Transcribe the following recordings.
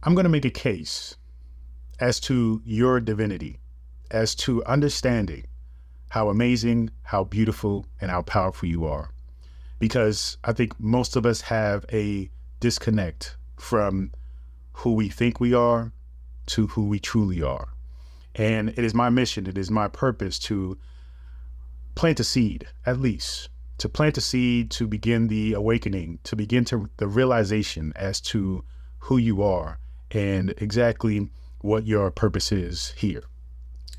I'm going to make a case as to your divinity, as to understanding how amazing, how beautiful, and how powerful you are. Because I think most of us have a disconnect from who we think we are to who we truly are. And it is my mission, it is my purpose to plant a seed, at least, to plant a seed, to begin the awakening, to begin the realization as to who you are and exactly what your purpose is here.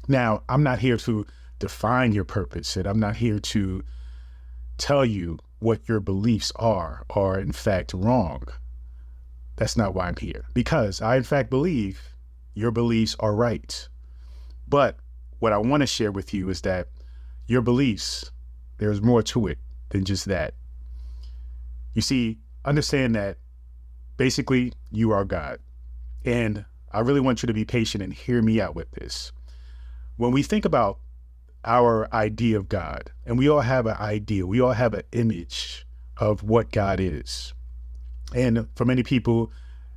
Now, I'm not here to define your purpose, and I'm not here to tell you what your beliefs are in fact wrong. That's not why I'm here, because I in fact believe your beliefs are right. But what I want to share with you is that your beliefs, there's more to it than just that. You see, understand that basically you are God. And I really want you to be patient and hear me out with this. When we think about our idea of God, and we all have an idea, we all have an image of what God is. And for many people,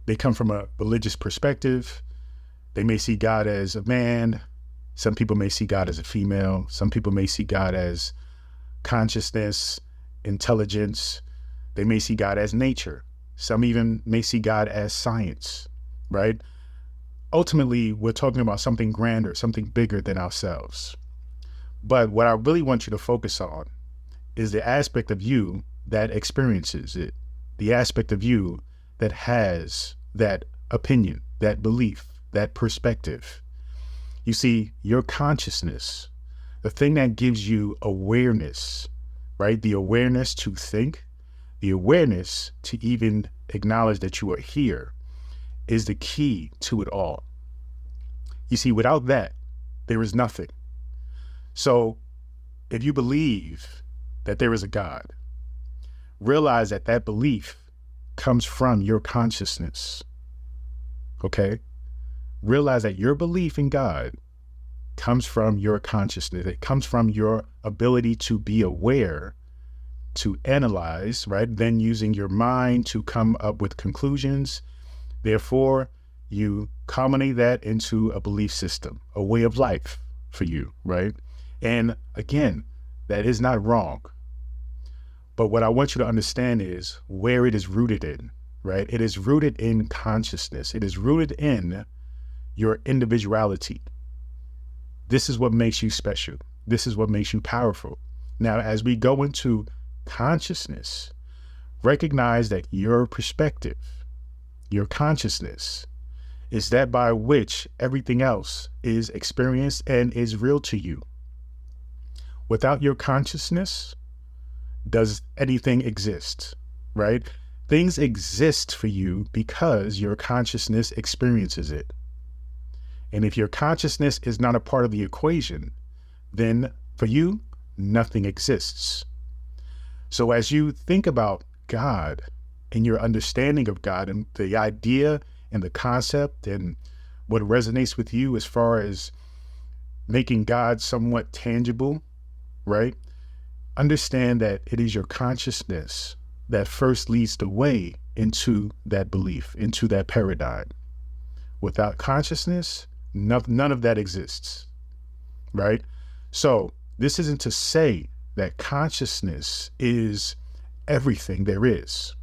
they come from a religious perspective. They may see God as a man. Some people may see God as a female. Some people may see God as consciousness, intelligence. They may see God as nature. Some even may see God as science, right? Ultimately, we're talking about something grander, something bigger than ourselves. But what I really want you to focus on is the aspect of you that experiences it, the aspect of you that has that opinion, that belief, that perspective. You see, your consciousness, the thing that gives you awareness, right? The awareness to think, the awareness to even acknowledge that you are here is the key to it all. You see, without that, there is nothing. So if you believe that there is a God, realize that that belief comes from your consciousness, okay? Realize that your belief in God comes from your consciousness. It comes from your ability to be aware, to analyze, right? Then using your mind to come up with conclusions. Therefore, you culminate that into a belief system, a way of life for you, right? And again, that is not wrong. But what I want you to understand is where it is rooted in, right? It is rooted in consciousness. It is rooted in your individuality. This is what makes you special. This is what makes you powerful. Now, as we go into consciousness, recognize that your perspective, your consciousness, is that by which everything else is experienced and is real to you. Without your consciousness, does anything exist, right? Things exist for you because your consciousness experiences it. And if your consciousness is not a part of the equation, then for you, nothing exists. So as you think about God and your understanding of God and the idea and the concept and what resonates with you as far as making God somewhat tangible, right? Understand that it is your consciousness that first leads the way into that belief, into that paradigm. Without consciousness, none of that exists, right? So this isn't to say that consciousness is everything there is,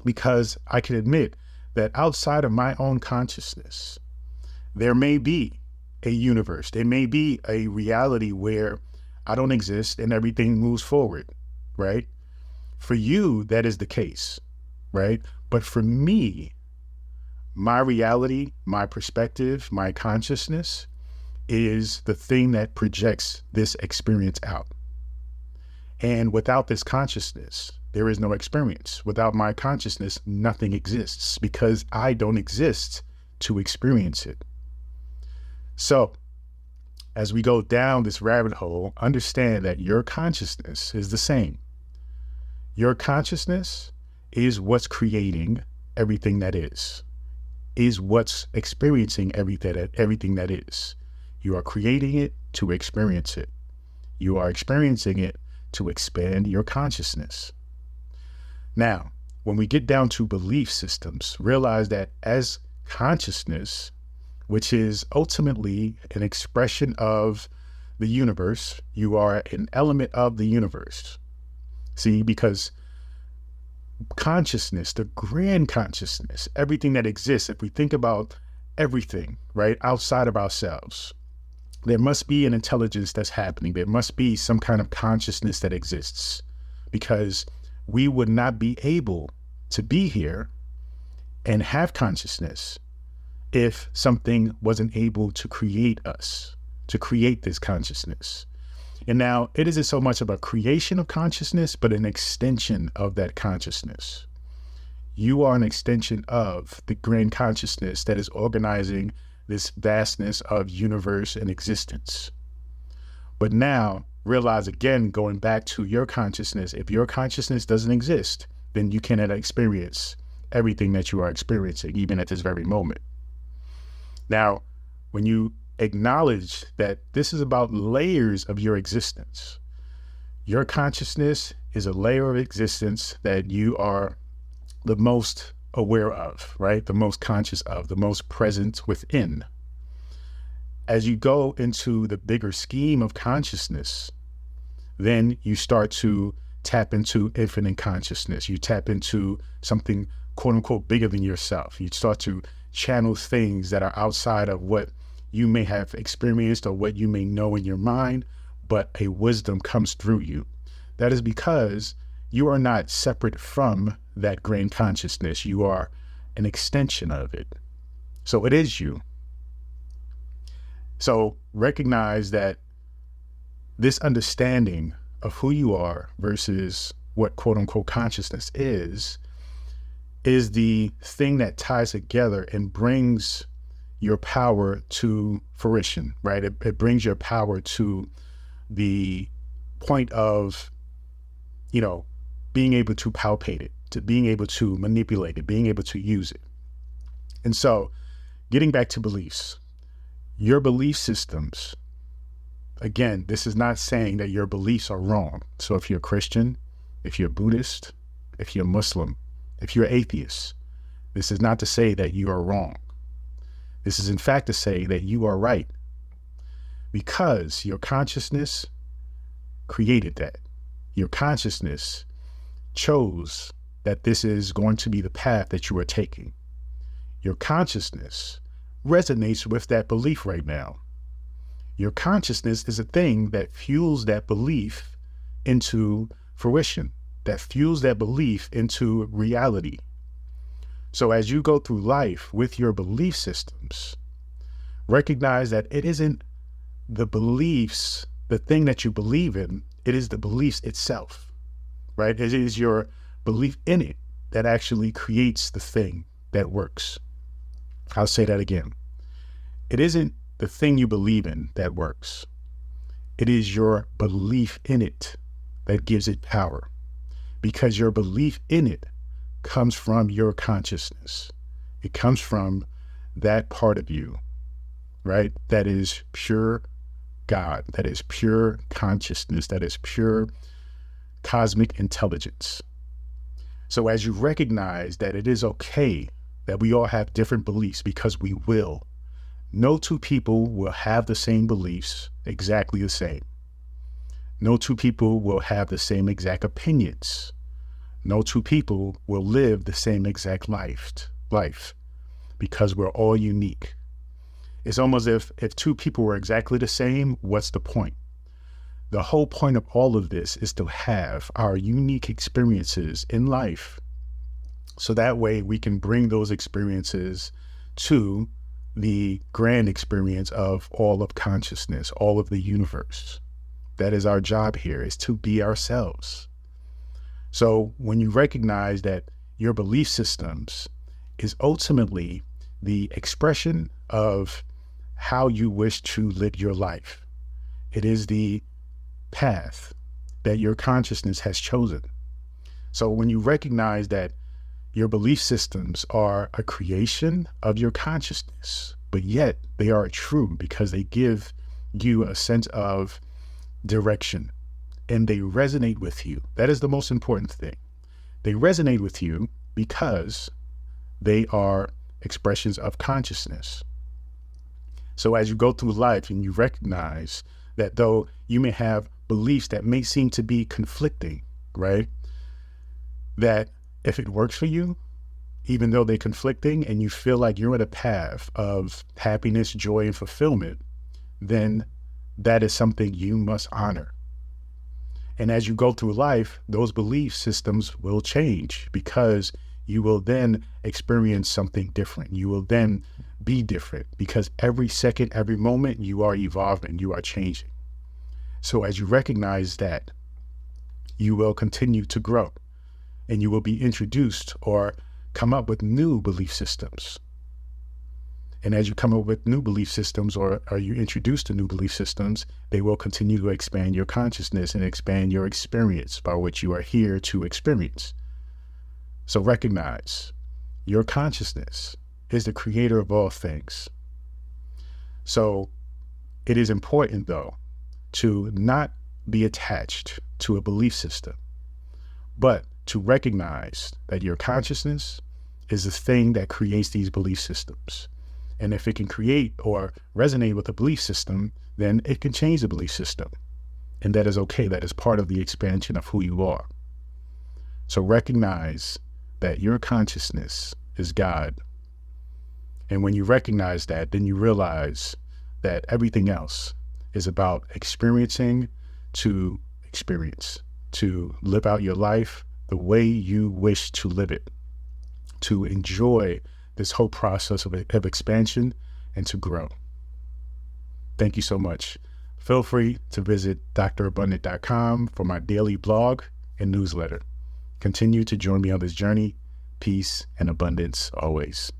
because I can admit that outside of my own consciousness, there may be a universe, there may be a reality where I don't exist and everything moves forward, right? For you, that is the case, right? But for me, my reality, my perspective, my consciousness is the thing that projects this experience out. And without this consciousness, there is no experience. Without my consciousness, nothing exists because I don't exist to experience it. So as we go down this rabbit hole, understand that your consciousness is the same. Your consciousness is what's creating everything that is what's experiencing everything that is. You are creating it to experience it. You are experiencing it to expand your consciousness. Now, when we get down to belief systems, realize that as consciousness, which is ultimately an expression of the universe. You are an element of the universe. See, because consciousness, the grand consciousness, everything that exists, if we think about everything, right, outside of ourselves, there must be an intelligence that's happening. There must be some kind of consciousness that exists, because we would not be able to be here and have consciousness if something wasn't able to create us, to create this consciousness. And now it isn't so much of a creation of consciousness, but an extension of that consciousness. You are an extension of the grand consciousness that is organizing this vastness of universe and existence. But now realize again, going back to your consciousness, if your consciousness doesn't exist, then you cannot experience everything that you are experiencing, even at this very moment. Now, when you acknowledge that this is about layers of your existence, your consciousness is a layer of existence that you are the most aware of, right? The most conscious of, the most present within. As you go into the bigger scheme of consciousness, then you start to tap into infinite consciousness. You tap into something quote unquote bigger than yourself. You start to channel things that are outside of what you may have experienced or what you may know in your mind, but a wisdom comes through you. That is because you are not separate from that grand consciousness. You are an extension of it. So it is you. So recognize that this understanding of who you are versus what quote unquote consciousness is the thing that ties together and brings your power to fruition, right? It brings your power to the point of, being able to palpate it, to being able to manipulate it, being able to use it. And so getting back to beliefs, your belief systems, again, this is not saying that your beliefs are wrong. So if you're a Christian, if you're Buddhist, if you're Muslim, if you're atheist, this is not to say that you are wrong. This is in fact to say that you are right, because your consciousness created that. Your consciousness chose that this is going to be the path that you are taking. Your consciousness resonates with that belief right now. Your consciousness is a thing that fuels that belief into fruition, that fuels that belief into reality. So as you go through life with your belief systems, recognize that it isn't the beliefs, the thing that you believe in, it is the beliefs itself, right? It is your belief in it that actually creates the thing that works. I'll say that again. It isn't the thing you believe in that works. It is your belief in it that gives it power, because your belief in it comes from your consciousness. It comes from that part of you, right? That is pure God, that is pure consciousness, that is pure cosmic intelligence. So as you recognize that it is okay that we all have different beliefs, because we will. No two people will have the same beliefs, exactly the same. No two people will have the same exact opinions. No two people will live the same exact life, because we're all unique. It's almost if two people were exactly the same, what's the point? The whole point of all of this is to have our unique experiences in life, so that way we can bring those experiences to the grand experience of all of consciousness, all of the universe. That is our job here, is to be ourselves. So when you recognize that your belief systems is ultimately the expression of how you wish to live your life, it is the path that your consciousness has chosen. So when you recognize that your belief systems are a creation of your consciousness, but yet they are true because they give you a sense of direction and they resonate with you. That is the most important thing. They resonate with you because they are expressions of consciousness. So as you go through life and you recognize that though you may have beliefs that may seem to be conflicting, right? That if it works for you, even though they're conflicting and you feel like you're on a path of happiness, joy, and fulfillment, then that is something you must honor. And as you go through life, those belief systems will change because you will then experience something different. You will then be different because every second, every moment, you are evolving, you are changing. So as you recognize that, you will continue to grow and you will be introduced or come up with new belief systems. And as you come up with new belief systems or are you introduced to new belief systems, they will continue to expand your consciousness and expand your experience by which you are here to experience. So recognize your consciousness is the creator of all things. So it is important, though, to not be attached to a belief system, but to recognize that your consciousness is the thing that creates these belief systems. And if it can create or resonate with a belief system, then it can change the belief system. And that is okay. That is part of the expansion of who you are. So recognize that your consciousness is God. And when you recognize that, then you realize that everything else is about experiencing to experience, to live out your life the way you wish to live it, to enjoy this whole process of expansion and to grow. Thank you so much. Feel free to visit drabundant.com for my daily blog and newsletter. Continue to join me on this journey. Peace and abundance always.